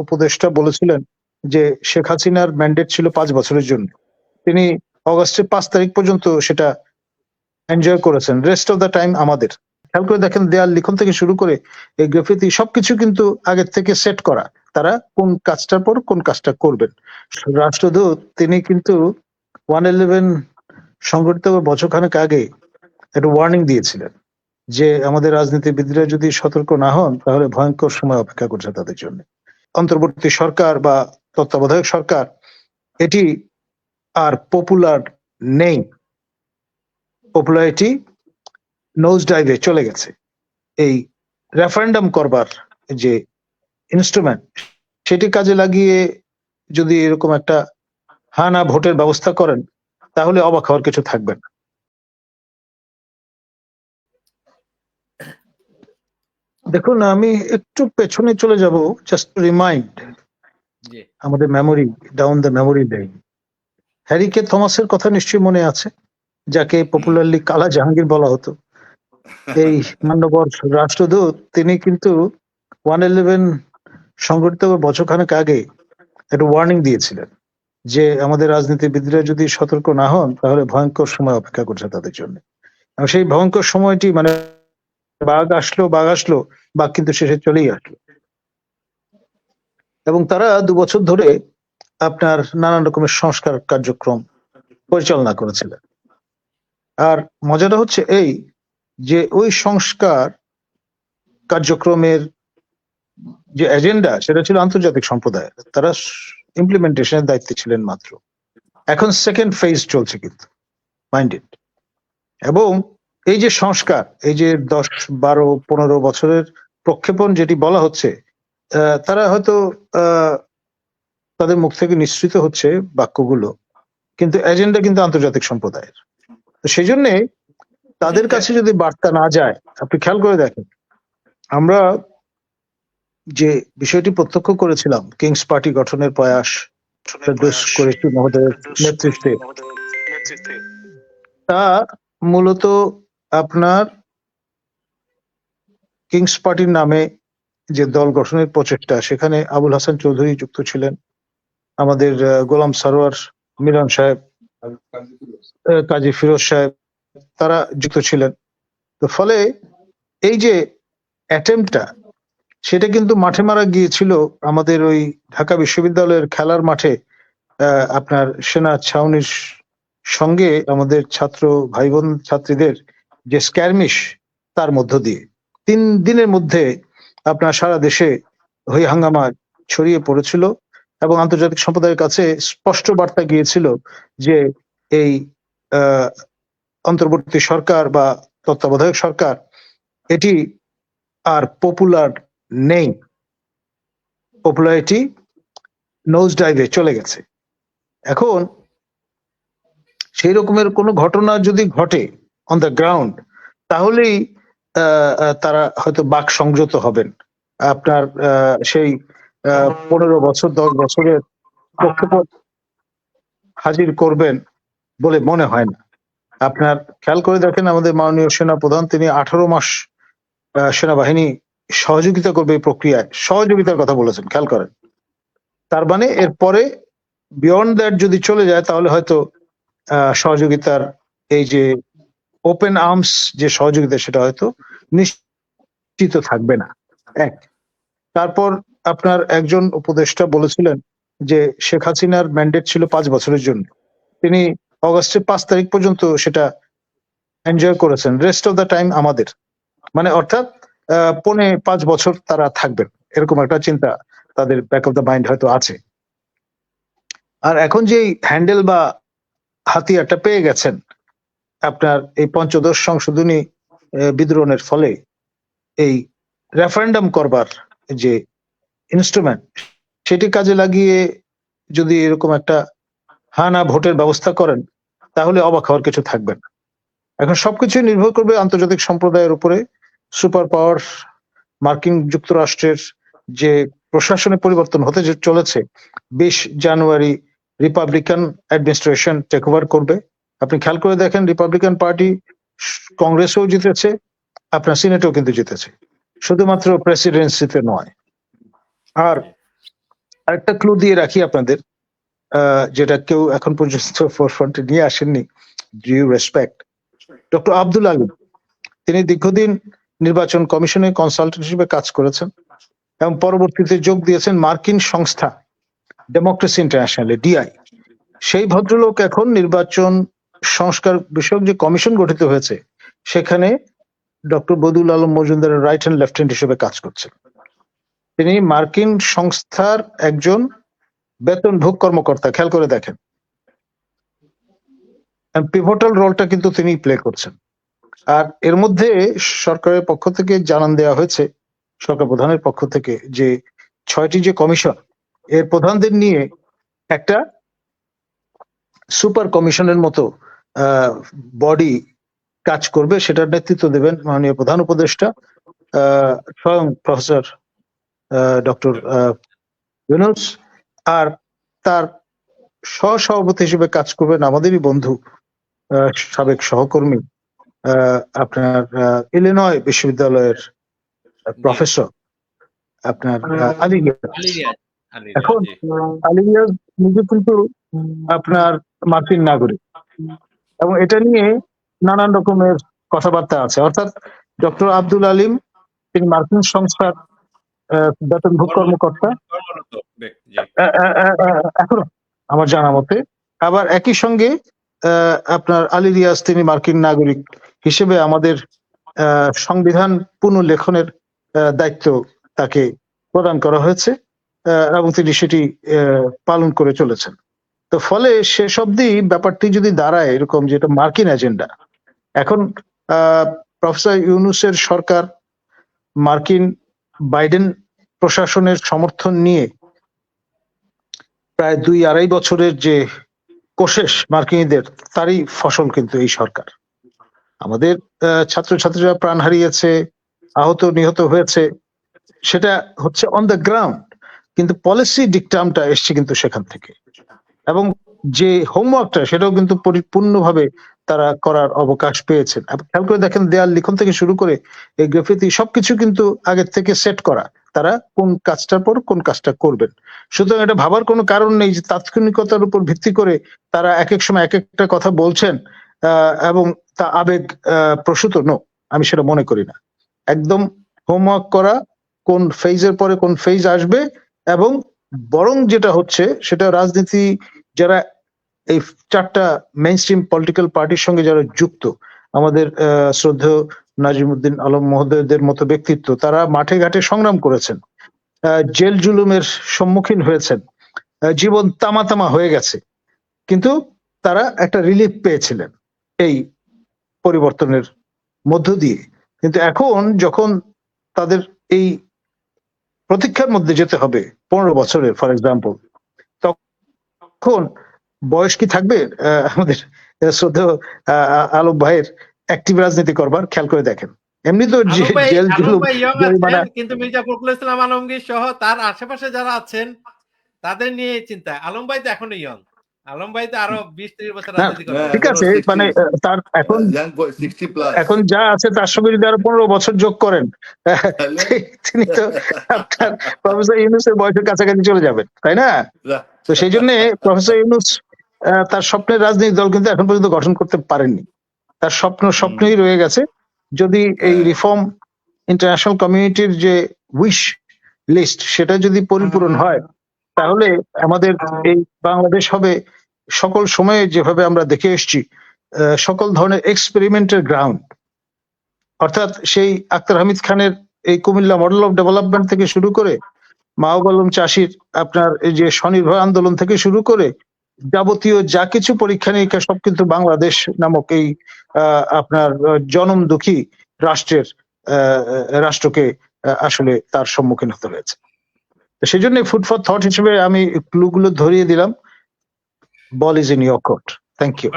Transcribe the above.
উপদেষ্টা বলেছিলেন যে শেখ হাসিনার ম্যান্ডেট ছিল 5 বছরের জন্য। তিনি অগাস্টের 5 তারিখ পর্যন্ত সেটা এনজয় করেছেন, রেস্ট অফ দ্য টাইম আমাদের। খেয়াল করে দেখেন, দেয়াল লিখন থেকে শুরু করে এই গ্রাফিতি সবকিছু কিন্তু আগের থেকে সেট করা, তারা কোন কাজটার পর কোন কাজটা করবেন। রাষ্ট্রদূত তিনি কিন্তু 111 সংঘটিত বছরখানেক আগে একটা ওয়ার্নিং দিয়েছিলেন যে আমাদের রাজনীতিবিদরা যদি সতর্ক না হন তাহলে ভয়ঙ্কর সময় অপেক্ষা করছে তাদের জন্য। অন্তর্বর্তী সরকার বা তত্ত্বাবধায়ক সরকার এটি আর পপুলার নেই, পপুলারিটি নোজ ডাইভে চলে গেছে। এই রেফারেন্ডাম করবার যে ইনস্ট্রুমেন্ট, সেটি কাজে লাগিয়ে যদি এরকম একটা হানা ভোটের ব্যবস্থা করেন তাহলে অবাক হওয়ার কিছু থাকবে না। দেখুন, আমি একটু পেছনে চলে যাব, জাস্ট টু রিমাইন্ড আমাদের memory, down the memory lane. Harry কে থমাসের কথা নিশ্চয়ই মনে আছে, যাকে পপুলারলি কালা জাহাঙ্গীর বলা হতো। এই মান্যবর রাষ্ট্রদূত তিনি কিন্তু 111 সংঘটিত বছরখানেক আগে একটা ওয়ার্নিং দিয়েছিলেন যে আমাদের রাজনীতিবিদরা যদি সতর্ক না হন তাহলে ভয়ঙ্কর সময় অপেক্ষা করছে তাদের জন্য। সেই ভয়ঙ্কর সময়টি মানে বাঘ আসলো, বাঘ কিন্তু শেষে চলেই আসলো। এবং তারা 2 বছর ধরে আপনার নানান রকমের সংস্কার কার্যক্রম পরিচালনা করেছিলেন। আর মজাটা হচ্ছে এই যে ওই সংস্কার কার্যক্রমের যে এজেন্ডা সেটা ছিল আন্তর্জাতিক সম্প্রদায়ের, তারা ইমপ্লিমেন্টেশনের দায়িত্বে ছিলেন মাত্র। এখন সেকেন্ড ফেজ চলছে কিন্তু, মাইন্ডেড। এবং এই যে সংস্কার, এই যে 10-12-15 বছরের প্রক্ষেপণ যেটি বলা হচ্ছে, তারা হয়তো তাদের মুখ থেকে নিঃসৃত হচ্ছে বাক্যগুলো, কিন্তু এজেন্ডা কিন্তু আন্তর্জাতিক সম্প্রদায়ের। তো সেই জন্যে তাদের কাছে যদি বার্তা না যায়, আপনি খেয়াল করে দেখেন, আমরা যে বিষয়টি প্রত্যক্ষ করেছিলাম, কিংস পার্টি গঠনের প্রয়াস করেছি মহোদয়ের নেতৃত্বে, তা মূলত আপনার কিংস পার্টির নামে যে দল গঠনের প্রচেষ্টা, সেখানে আবুল হাসান চৌধুরী যুক্ত ছিলেন, আমাদের গোলাম সারোয়ার মিলন সাহেব, কাজী ফিরোজ সাহেব, তারা যুক্ত ছিলেন। তো ফলে এই যে অ্যাটেম্পটা, সেটা কিন্তু মাঠে মারা গিয়েছিল আমাদের ওই ঢাকা বিশ্ববিদ্যালয়ের খেলার মাঠে, আপনার সেনা ছাউনির সঙ্গে আমাদের ছাত্র ভাই বোন ছাত্রীদের যে স্ক্যারমিশ, তার মধ্য দিয়ে 3 দিনের মধ্যে আপনার সারা দেশে হই হাঙ্গামা ছড়িয়ে পড়েছিল এবং আন্তর্জাতিক সম্প্রদায়ের কাছে স্পষ্ট বার্তা গিয়েছিল যে এই অন্তর্বর্তী সরকার বা তত্ত্বাবধায়ক সরকার এটি আর পপুলার নেই, পপুলারিটি নোজ ডাইভে চলে গেছে। এখন সেই রকমের কোনো ঘটনা যদি ঘটে অন দ্য গ্রাউন্ড, তাহলেই তারা হয়তো বাক সংযত হবেন। আপনার সেই 15 বছর 10 বছরের প্রক্ষেপণ হাজির করবেন বলে মনে হয় না। আপনার খেয়াল করে দেখেন, আমাদের মাননীয় সেনা প্রধান তিনি 18 মাস সেনাবাহিনী সহযোগিতা করবে এই প্রক্রিয়ায়, সহযোগিতার কথা বলেছেন, খেয়াল করেন। তার মানে এরপরে বিয়ন্ড দ্যাট যদি চলে যায় তাহলে হয়তো সহযোগিতার এই যে ওপেন আর্মস যে সহযোগিতা, সেটা হয়তো নিশ্চিত থাকবে না। এক, তারপর আপনার একজন উপদেষ্টা বলেছিলেন যে শেখ হাসিনার ম্যান্ডেট ছিল 5 বছরের জন্য। তিনি অগাস্টের 5 তারিখ পর্যন্ত সেটা এনজয় করেছেন, রেস্ট অফ দ্য টাইম আমাদের। মানে অর্থাৎ 5 বছর তারা থাকবেন, এরকম একটা চিন্তা তাদের ব্যাক অফ দ্য মাইন্ড হয়তো আছে। আর এখন যে হ্যান্ডেল বা হাতিয়ারটা পেয়ে গেছেন আপনার এই পঞ্চদশ সংশোধনী বিদ্রোহের ফলে, এই রেফারেন্ডাম করবার যে ইনস্ট্রুমেন্ট, সেটি কাজে লাগিয়ে যদি এরকম একটা হানা ভোটের ব্যবস্থা করেন তাহলে অবাক হওয়ার কিছু থাকবে না। এখন সবকিছুই নির্ভর করবে আন্তর্জাতিক সম্প্রদায়ের উপরে। সুপার পাওয়ার মার্কিন যুক্তরাষ্ট্রের যে প্রশাসনে পরিবর্তন হতে চলেছে, 20 জানুয়ারি রিপাবলিকান অ্যাডমিনিস্ট্রেশন টেক ওভার করবে। আপনি খেয়াল করে দেখেন, রিপাবলিকান পার্টি কংগ্রেসেও জিতেছে, আপনার সিনেটেও কিন্তু জিতেছে, শুধুমাত্র প্রেসিডেন্সিতে নয়। আর আরেকটা ক্লু দিয়ে রাখি আপনাদের, যেটা কেউ এখন পর্যন্ত ফোরফ্রন্টে নিয়ে আসেননি, due respect. Doctor Abdul Alim, তিনি দীর্ঘদিন নির্বাচন কমিশনে কনসালটেন্ট হিসেবে কাজ করেছেন এবং পরবর্তীতে যোগ দিয়েছেন মার্কিন সংস্থা ডেমোক্রেসি ইন্টারন্যাশনালে, ডিআই। সেই ভদ্রলোক এখন নির্বাচন সংস্কার বিষয়ক যে কমিশন গঠিত হয়েছে সেখানে ডক্টর বদিউল আলম মজুমদারের রাইট হ্যান্ড লেফট হ্যান্ড হিসেবে কাজ করছেন। তিনি মার্কিন সংস্থার একজন বেতনভোগ কর্মকর্তা, খেয়াল করে দেখেন, পিভটাল রোলটা কিন্তু তিনি প্লে করছেন। আর এর মধ্যে সরকারের পক্ষ থেকে জানান দেওয়া হয়েছে, সরকার প্রধানের পক্ষ থেকে, যে 6টি যে কমিশন, এর প্রধানদের নিয়ে একটা সুপার কমিশনের মতো বডি কাজ করবে, সেটার নেতৃত্ব দেবেন মাননীয় প্রধান উপদেষ্টা স্বয়ং প্রফেসর ডক্টর ইউনূস, আর তার সহসভাপতি হিসেবে কাজ করবেন আমাদেরই বন্ধু, সাবেক সহকর্মী, আপনার ইলিনয় বিশ্ববিদ্যালয়ের প্রফেসর আপনার আলী রিয়াজ। এখন আলী রিয়াজ নিজে কিন্তু আপনার মার্কিন নাগরিক এবং এটা নিয়ে নানান রকমের কথাবার্তা আছে। অর্থাৎ ডক্টর আব্দুল আলিম তিনি মার্কিন সংস্থার বেতনভোগ কর্মকর্তা এখনো আমার জানা মতে, আবার একই সঙ্গে আপনার আলী রিয়াজ তিনি মার্কিন নাগরিক হিসেবে আমাদের সংবিধান পুনর্লেখনের দায়িত্ব তাকে প্রদান করা হয়েছে এবং তিনি সেটি পালন করে চলেছেন। তো ফলে শেষ অবধি ব্যাপারটি যদি দাঁড়ায় এরকম যেটা মার্কিন এজেন্ডা, এখন প্রফেসর ইউনূসের সরকার মার্কিন বাইডেন প্রশাসনের সমর্থন নিয়ে প্রায় 2-2.5 বছরের যে কোশেষ মার্কিনীদের, তারই ফসল কিন্তু এই সরকার। আমাদের ছাত্রছাত্রীরা প্রাণ হারিয়েছে, আহত নিহত হয়েছে, সেটা হচ্ছে অন দ্য গ্রাউন্ড, কিন্তু পলিসি ডিকটামটা এসছে কিন্তু সেখান থেকে, এবং যে হোমওয়ার্কটা সেটাও কিন্তু পরিপূর্ণভাবে তারা করার অবকাশ পেয়েছেন। খেয়াল করে দেখেন, দেয়াল লিখন থেকে শুরু করে এই গ্রাফিতি সবকিছু কিন্তু আগের থেকে সেট করা, তারা কোন কাজটার পর কোন কাজটা করবেন। সুতরাং এটা ভাবার কোনো কারণ নেই যে তাৎক্ষণিকতার উপর ভিত্তি করে তারা এক এক সময় এক একটা কথা বলছেন এবং তা আবেগ প্রসূত। নো, আমি সেটা মনে করি না। একদম হোমওয়ার্ক করা, কোন ফেজের পরে কোন ফেজ আসবে, এবং বরং যেটা হচ্ছে সেটা রাজনীতি যারা এই 4টা মেইনস্ট্রিম পলিটিক্যাল পার্টির সঙ্গে যারা যুক্ত, আমাদের শ্রদ্ধেয় নাজিমুদ্দিন আলম মহোদয়দের মতো ব্যক্তিত্ব, তারা মাঠে ঘাটে সংগ্রাম করেছেন, জেল জুলুমের সম্মুখীন হয়েছেন, জীবন তামা হয়ে গেছে, কিন্তু তারা একটা রিলিফ পেয়েছিলেন এই পরিবর্তনের মধ্য দিয়ে। কিন্তু এখন যখন তাদের এই প্রতীক্ষার মধ্যে যেতে হবে 15 বছরের, ফর এক্সাম্পল, তখন বয়স কি থাকবে আমাদের শ্রদ্ধেয় আলম ভাইয়ের অ্যাক্টিভ রাজনীতি করবার? খেয়াল করে দেখেন, এমনি তো জেল জুলুম, কিন্তু মির্জা ফখরুল ইসলাম আলমগীর সহ তার আশেপাশে যারা আছেন তাদের নিয়ে চিন্তা। আলম ভাই তো এখনো ইয়ং, আলম ভাই তো আরো 20-30 বছর রাজনীতি করবে। ঠিক আছে, মানে তার এখন যা আছে তার সঙ্গে যদি আরো 15 বছর যোগ করেন, তিনি তো আপনার প্রফেসর ইউনূসের বয়সের কাছাকাছি চলে যাবেন, তাই না? তো সেই জন্য প্রফেসর ইউনূস তার স্বপ্নের রাজনৈতিক দল কিন্তু এখন পর্যন্ত গঠন করতে পারেননি। তার স্বপ্নই রয়ে গেছে। যদি এই রিফর্ম ইন্টারন্যাশনাল কমিউনিটির যে উইশ লিস্ট সেটা যদি পরিপূরণ হয়, তাহলে আমাদের এই বাংলাদেশ হবে সকল সময়ে যেভাবে আমরা দেখে এসেছি সকল ধরনের এক্সপেরিমেন্টের গ্রাউন্ড। অর্থাৎ সেই আক্তার হামিদ খানের এই কুমিল্লা মডেল অফ ডেভেলপমেন্ট থেকে শুরু করে মাহবুব আলম চাষির আপনার এই যে স্বনির্ভর আন্দোলন থেকে শুরু করে যাবতীয় যা কিছু পরীক্ষা নিরীক্ষা সব কিন্তু বাংলাদেশ নামক এই আপনার জনম দুঃখী রাষ্ট্রকে আসলে তার সম্মুখীন হতে হয়েছে। সেই জন্য ফুড ফর থট হিসেবে আমি ক্লুগুলো ধরিয়ে দিলাম। Ball is in your court. Thank you.